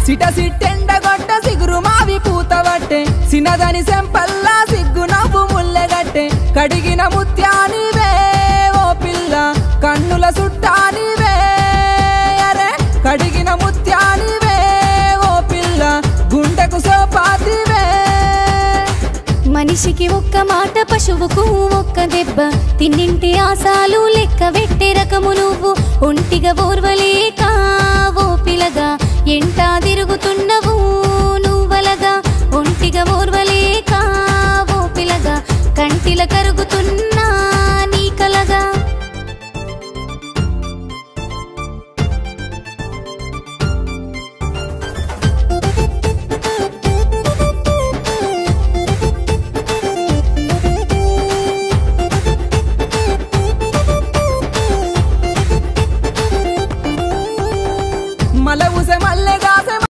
సిట సిట్టెండగొట్ట సిగురు మావి పూతవట్టే సినదని సెంపల్లా సిగ్గు నవ్వు ముల్లెగట్టే కడిగిన ముత్యానివే ఓ పిల్ల కన్నుల సుట్టానివే అరే కడిగిన ముత్యానివే ఓ పిల్ల గుండెకు సోపాతివే మనిషికి ఒక్క మాట పశువుకు ఒక్క దెబ్బ తిన్నింటి ఆశాలు లెక్క వెట్టే రకము నువ్వు ఒంటిగా ఓర్వలేక ఓ పిలగా ఎంటా తిరుగుతున్నవు నువ్వలగా ఒంటిగా ఓర్వలేక ఓ పిలగా కంటిల కరుగుతున్న